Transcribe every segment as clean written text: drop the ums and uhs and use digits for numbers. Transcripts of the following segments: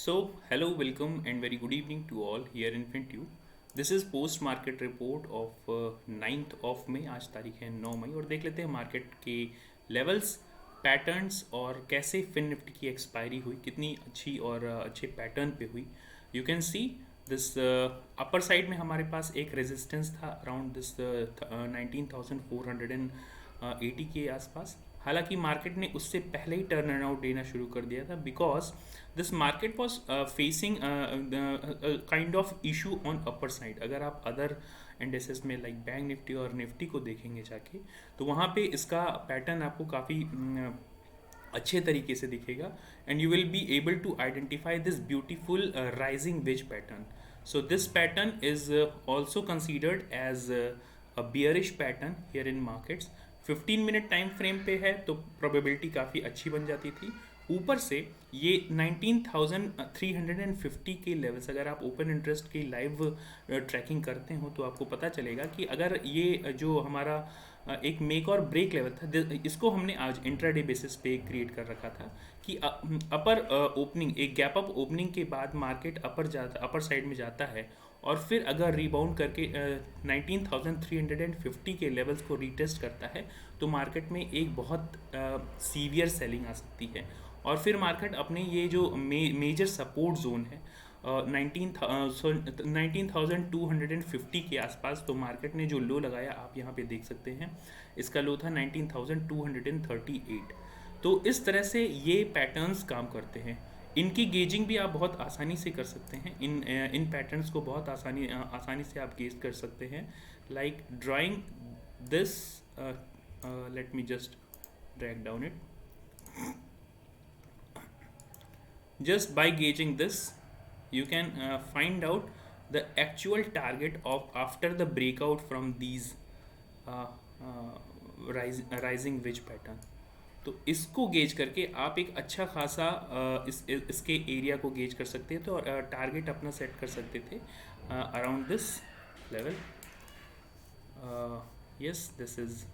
Hello, welcome, and very good evening to all here in FinTube. This is post market report of 9th of May. आज तारीख है 9 मई और देख लेते हैं मार्केट के लेवल्स, पैटर्न्स और कैसे फिन निफ्टी की एक्सपायरी हुई, कितनी अच्छी और अच्छे पैटर्न पे हुई. You can see this upper side में हमारे पास एक रेजिस्टेंस था अराउंड दिस 19,480 के आसपास. हालांकि मार्केट ने उससे पहले ही टर्न अराउंड देना शुरू कर दिया था because this market was facing kind of issue on upper side. अगर आप अदर इंडेसेस में लाइक बैंक निफ्टी और निफ्टी को देखेंगे जाके तो वहाँ पे इसका पैटर्न आपको काफ़ी अच्छे तरीके से दिखेगा and you will be able to identify this beautiful rising wedge pattern. So this pattern is also considered as a bearish pattern here in markets. 15 minute time frame पे है तो प्रोबेबिलिटी काफ़ी अच्छी बन जाती थी. ऊपर से ये 19,350 के लेवल्स, अगर आप ओपन इंटरेस्ट की लाइव ट्रैकिंग करते हो तो आपको पता चलेगा कि अगर ये जो हमारा एक मेक और ब्रेक लेवल था, इसको हमने आज इंट्राडे बेसिस पे क्रिएट कर रखा था कि अपर ओपनिंग, एक गैप अप ओपनिंग के बाद मार्केट अपर साइड में जाता है और फिर अगर रिबाउंड करके 19,350 के लेवल्स को रीटेस्ट करता है तो मार्केट में एक बहुत सीवियर सेलिंग आ सकती है और फिर मार्केट अपने ये जो मेजर सपोर्ट जोन है 19,250 के आसपास, तो मार्केट ने जो लो लगाया आप यहाँ पे देख सकते हैं, इसका लो था 19,238. तो इस तरह से ये पैटर्न्स काम करते हैं. इनकी गेजिंग भी आप बहुत आसानी से कर सकते हैं. इन पैटर्न्स को बहुत आसानी से आप गेज कर सकते हैं. Like drawing this, late me just drag down it. Just by gauging this, you can find out the actual target of after the breakout from these rising wedge pattern. तो इसको गेज करके आप एक अच्छा खासा इसके एरिया को gauge कर सकते थे और टारगेट अपना सेट कर सकते थे around this level. Yes, this is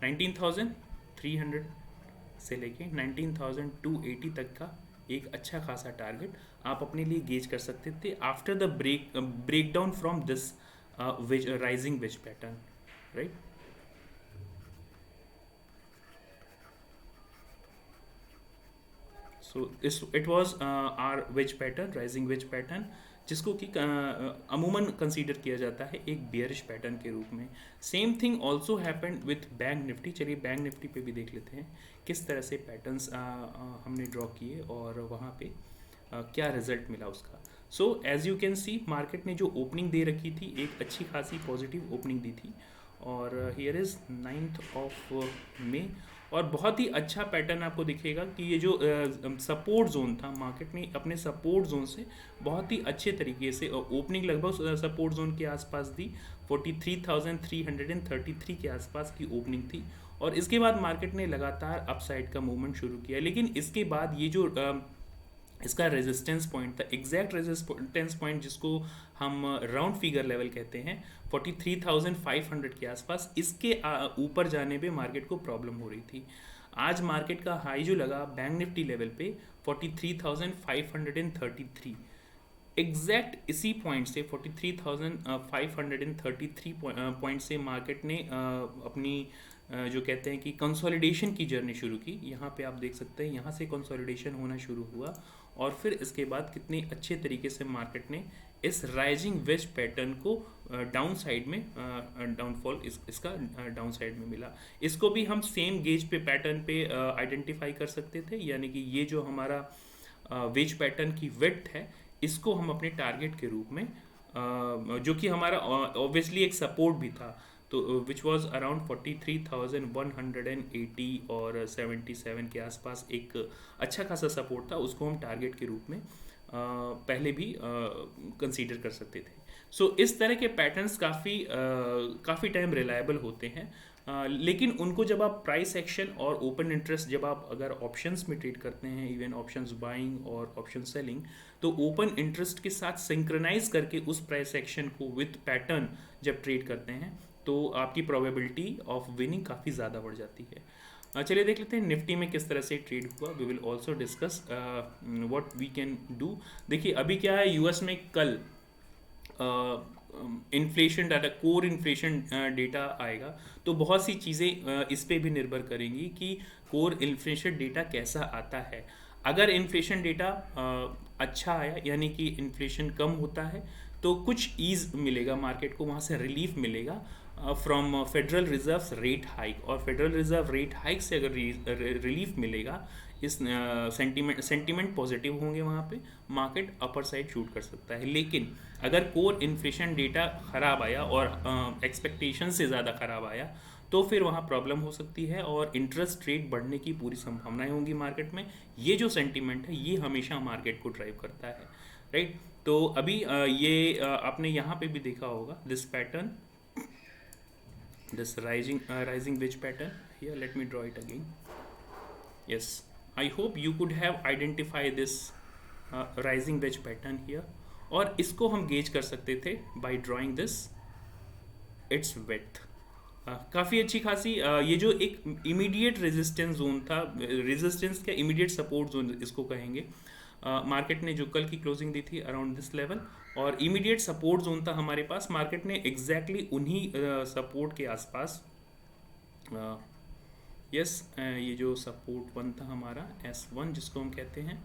19,300 से लेके 19,280 तक का एक अच्छा खासा टारगेट आप अपने लिए गेज कर सकते थे after the break down from this rising wedge pattern, right. So it was our wedge pattern, rising wedge pattern, जिसको कि अमूमन कंसीडर किया जाता है एक बियरिश पैटर्न के रूप में. Same thing also happened with bank Nifty. चलिए बैंक निफ्टी पे भी देख लेते हैं किस तरह से पैटर्न्स हमने ड्रॉ किए और वहाँ पे क्या रिजल्ट मिला उसका. So as you can see market ने जो ओपनिंग दे रखी थी, एक अच्छी खासी पॉजिटिव ओपनिंग दी थी और here is 9th of May और बहुत ही अच्छा पैटर्न आपको दिखेगा कि ये जो सपोर्ट जोन था, मार्केट ने अपने सपोर्ट जोन से बहुत ही अच्छे तरीके से ओपनिंग लगभग सपोर्ट जोन के आसपास दी. 43,333 के आसपास की ओपनिंग थी और इसके बाद मार्केट ने लगातार अपसाइड का मूवमेंट शुरू किया. लेकिन इसके बाद ये जो इसका रेजिस्टेंस पॉइंट था, एग्जैक्ट रेजिस्टेंस पॉइंट जिसको हम राउंड फिगर लेवल कहते हैं, 43,500 के आसपास, इसके ऊपर जाने पे मार्केट को प्रॉब्लम हो रही थी. आज मार्केट का हाई जो लगा बैंक निफ्टी लेवल पे 43,533, एग्जैक्ट इसी पॉइंट से 43,533 पॉइंट से मार्केट ने अपनी जो कहते हैं कि कंसोलिडेशन की जर्नी शुरू की. यहाँ पे आप देख सकते हैं, यहाँ से कंसोलिडेशन होना शुरू हुआ और फिर इसके बाद कितने अच्छे तरीके से मार्केट ने इस राइजिंग वेज पैटर्न को डाउन साइड में डाउनफॉल इसका डाउन साइड में मिला. इसको भी हम सेम गेज पे पैटर्न पे आइडेंटिफाई कर सकते थे, यानी कि ये जो हमारा वेज पैटर्न की विड्थ है, इसको हम अपने टारगेट के रूप में जो कि हमारा ऑब्वियसली एक सपोर्ट भी था, तो विच वाज अराउंड 43,180 और 77 के आसपास एक अच्छा खासा सपोर्ट था, उसको हम टारगेट के रूप में पहले भी कंसीडर कर सकते थे. सो इस तरह के पैटर्न्स काफ़ी टाइम रिलायबल होते हैं. लेकिन उनको जब आप प्राइस एक्शन और ओपन इंटरेस्ट, जब आप अगर ऑप्शंस में ट्रेड करते हैं, इवन ऑप्शंस बाइंग और ऑप्शन सेलिंग, तो ओपन इंटरेस्ट के साथ सिंक्रोनाइज करके उस प्राइस एक्शन को विथ पैटर्न जब ट्रेड करते हैं तो आपकी प्रोबेबिलिटी ऑफ विनिंग काफ़ी ज़्यादा बढ़ जाती है. चलिए देख लेते हैं निफ्टी में किस तरह से ट्रेड हुआ। We will also discuss what we can do. देखिए अभी क्या है, यूएस में कल inflation data, core inflation data आएगा, तो बहुत सी चीज़ें इस पे भी निर्भर करेंगी कि कोर इन्फ्लेशन डेटा कैसा आता है। अगर इन्फ्लेशन डेटा अच्छा आया, यानी कि इन्फ्लेशन कम होता है, तो कुछ ईज मिलेगा मार्केट को, वहाँ से रिलीफ मिलेगा from federal reserve rate hike, और फेडरल रिजर्व रेट हाइक से अगर रिलीफ मिलेगा, इस सेंटीमेंट पॉजिटिव होंगे, वहाँ पे मार्केट अपर साइड शूट कर सकता है। लेकिन अगर कोर इन्फ्लेशन डेटा ख़राब आया और एक्सपेक्टेशन से ज़्यादा ख़राब आया, तो फिर वहाँ प्रॉब्लम हो सकती है और इंटरेस्ट रेट बढ़ने की पूरी संभावनाएं होंगी मार्केट में। ये जो सेंटीमेंट है ये हमेशा मार्केट को ड्राइव करता है, राइट। तो अभी आपने यहाँ पे भी देखा होगा this pattern, this rising wedge pattern here. Let me draw it again. Yes, I hope you could have identified this rising wedge pattern here, और इसको हम गेज कर सकते थे by drawing this its width. काफ़ी अच्छी खासी ये जो एक इमीडिएट रेजिस्टेंस जोन था, रेजिस्टेंस का इमीडिएट सपोर्ट जोन इसको कहेंगे, मार्केट ने जो कल की क्लोजिंग दी थी अराउंड दिस लेवल, और इमीडिएट सपोर्ट जोन था हमारे पास, मार्केट ने एग्जैक्टली उन्हीं सपोर्ट के आसपास, यस ये जो सपोर्ट वन था हमारा S1 जिसको हम कहते हैं,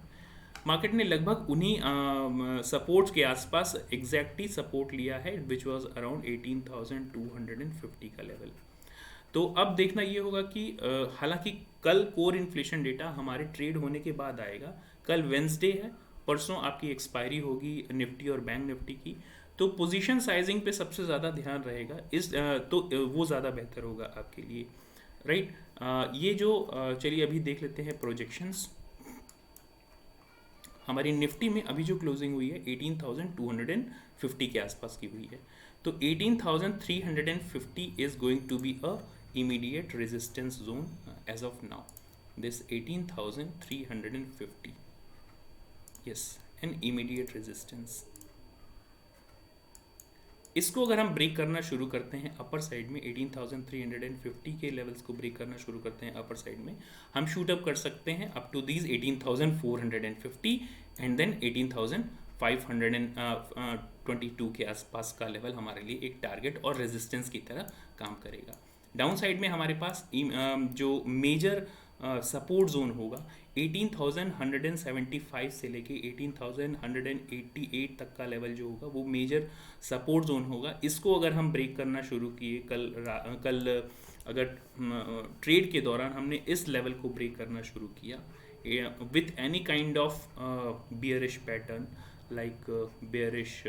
मार्केट ने लगभग उन्हीं सपोर्ट्स के आसपास एग्जैक्टली सपोर्ट लिया है, विच वाज अराउंड 18,250 का लेवल। तो अब देखना ये होगा कि हालांकि कल कोर इन्फ्लेशन डेटा हमारे ट्रेड होने के बाद आएगा, कल वेंसडे है, परसों आपकी एक्सपायरी होगी निफ्टी और बैंक निफ्टी की, तो पोजीशन साइजिंग पे सबसे ज़्यादा ध्यान रहेगा तो वो ज़्यादा बेहतर होगा आपके लिए, राइट। ये जो चलिए अभी देख लेते हैं प्रोजेक्शंस। हमारी निफ्टी में अभी जो क्लोजिंग हुई है 18,250 के आसपास की हुई है, तो 18,350 is going to be a immediate resistance zone as of now, this 18,350, yes, an immediate resistance। इसको अगर हम ब्रेक करना शुरू करते हैं अपर साइड में, 18,350 के लेवल्स को ब्रेक करना शुरू करते हैं अपर साइड में, हम शूट अप कर सकते हैं up to these 18,450 and then 18,522 के आसपास का लेवल हमारे लिए एक टारगेट और रेजिस्टेंस की तरह काम करेगा। डाउन साइड में हमारे पास जो मेजर सपोर्ट जोन होगा 18,175 से लेके 18,188 तक का लेवल जो होगा वो मेजर सपोर्ट जोन होगा। इसको अगर हम ब्रेक करना शुरू किए कल अगर ट्रेड के दौरान हमने इस लेवल को ब्रेक करना शुरू किया with any kind of bearish pattern, like bearish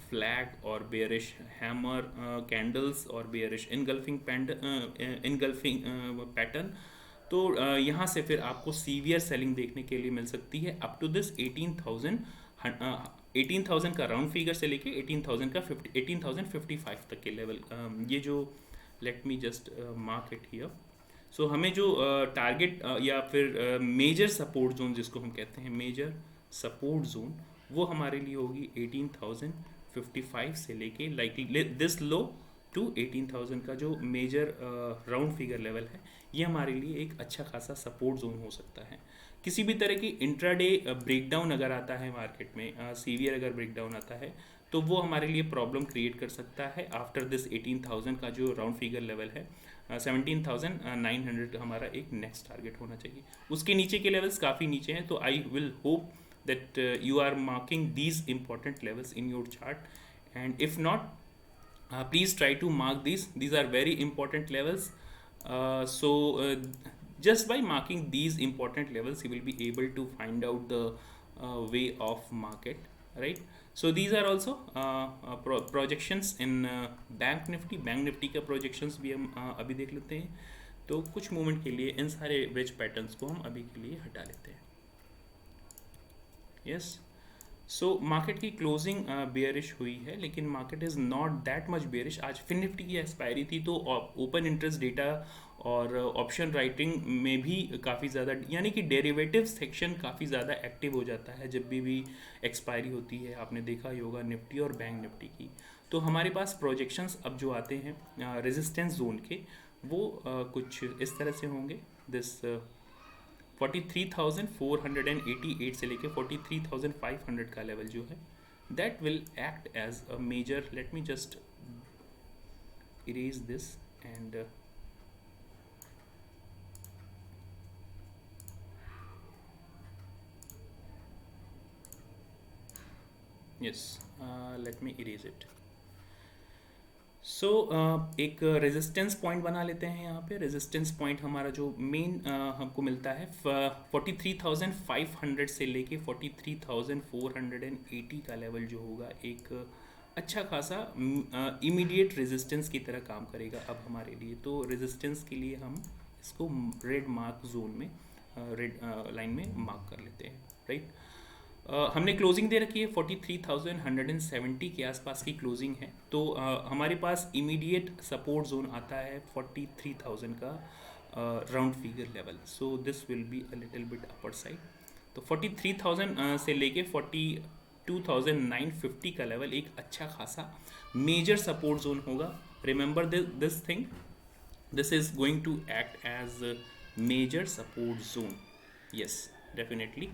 flag और बेयरिश हैमर कैंडल्स और बेयरिश इनगल्फिंग पैटर्न, तो यहाँ से फिर आपको सीवियर सेलिंग देखने के लिए मिल सकती है अप टू दिस 18,000 का राउंड फिगर से लेके 18,055 तक के लेवल। ये जो let me just mark it here. So हमें जो टारगेट या फिर मेजर सपोर्ट जोन जिसको हम कहते हैं, मेजर सपोर्ट जोन, वो हमारे लिए होगी 18,055 से लेके लाइकली दिस लो टू 18,000 का जो मेजर राउंड फिगर लेवल है, ये हमारे लिए एक अच्छा खासा सपोर्ट जोन हो सकता है। किसी भी तरह की इंट्राडे ब्रेकडाउन अगर आता है मार्केट में, सीवियर अगर ब्रेकडाउन आता है, तो वो हमारे लिए प्रॉब्लम क्रिएट कर सकता है आफ्टर दिस 18,000 का जो राउंड फिगर लेवल है। 17,900 हमारा एक नेक्स्ट टारगेट होना चाहिए। उसके नीचे के लेवल्स काफ़ी नीचे हैं, तो I will hope that you are marking these important levels in your chart, and if not please try to mark these are very important levels. Just by marking these important levels you will be able to find out the way of market, right? So these are also projections in bank nifty का projections भी हम अभी देख लेते हैं। तो कुछ moment के लिए इन सारे वेज पैटर्न्स को हम अभी के लिए हटा लेते हैं। यस, सो मार्केट की क्लोजिंग बेयरिश हुई है, लेकिन market is not that much bearish. आज फिन निफ्टी की एक्सपायरी थी, तो ओपन इंटरेस्ट डेटा और ऑप्शन राइटिंग में भी काफ़ी ज़्यादा, यानी कि डेरिवेटिव सेक्शन काफ़ी ज़्यादा एक्टिव हो जाता है जब भी एक्सपायरी होती है। आपने देखा ही होगा निफ्टी और बैंक निफ्टी की। तो हमारे पास प्रोजेक्शंस अब जो आते हैं रेजिस्टेंस जोन के, वो कुछ इस तरह से होंगे। दिस 43,488 से लेके 43,500 का लेवल जो है, that will act as a major, let me just erase this and yes, let me erase it. सो एक रेजिस्टेंस पॉइंट बना लेते हैं यहाँ पे। रेजिस्टेंस पॉइंट हमारा जो मेन हमको मिलता है 43,500 से लेके 43,480 का लेवल जो होगा, एक अच्छा खासा इमीडिएट रेजिस्टेंस की तरह काम करेगा अब हमारे लिए। तो रेजिस्टेंस के लिए हम इसको रेड मार्क जोन में, रेड लाइन में मार्क कर लेते हैं, राइट। हमने क्लोजिंग दे रखी है 43,170 के आसपास की क्लोजिंग है। तो हमारे पास इमीडिएट सपोर्ट जोन आता है 43,000 का round figure level. So this will be a little bit upper side. तो 43,000 से लेके 42,950 का लेवल एक अच्छा खासा मेजर सपोर्ट जोन होगा। Remember this thing, this is going to act as major support zone, yes, definitely.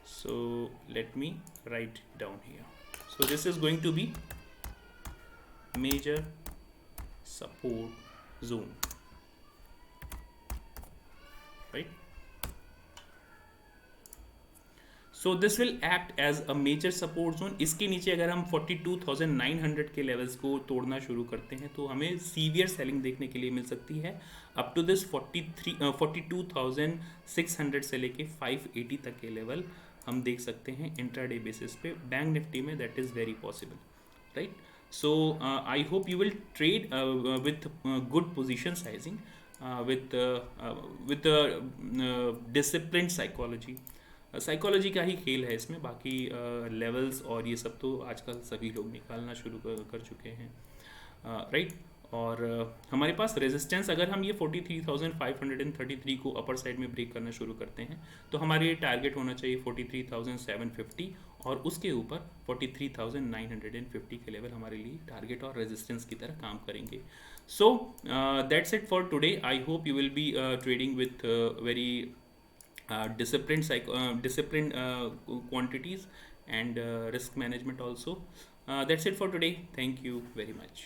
So let me write down here. So this is going to be major support zone, right? So this will act as a major support zone. इसके नीचे अगर हम 42,900 के levels को तोड़ना शुरू करते हैं तो हमें सीवियर सेलिंग देखने के लिए मिल सकती है। अप टू दिस 42,600 से लेके 580 तक के लेवल हम देख सकते हैं इंट्राडे बेसिस पे। बैंक निफ्टी में that is very possible, right. So I hope you will trade with good position sizing, with discipline psychology. Psychology का ही खेल है इसमें, बाकी लेवल्स और ये सब तो आजकल सभी लोग निकालना शुरू कर चुके हैं, राइट। और हमारे पास रेजिस्टेंस, अगर हम ये 43,533 को अपर साइड में ब्रेक करना शुरू करते हैं तो हमारे टारगेट होना चाहिए 43,750, और उसके ऊपर 43,950 के लेवल हमारे लिए टारगेट और रेजिस्टेंस की तरह काम करेंगे। So that's it for today. I hope you will B trading with very disciplined quantities and risk management also. That's it for today. Thank you very much.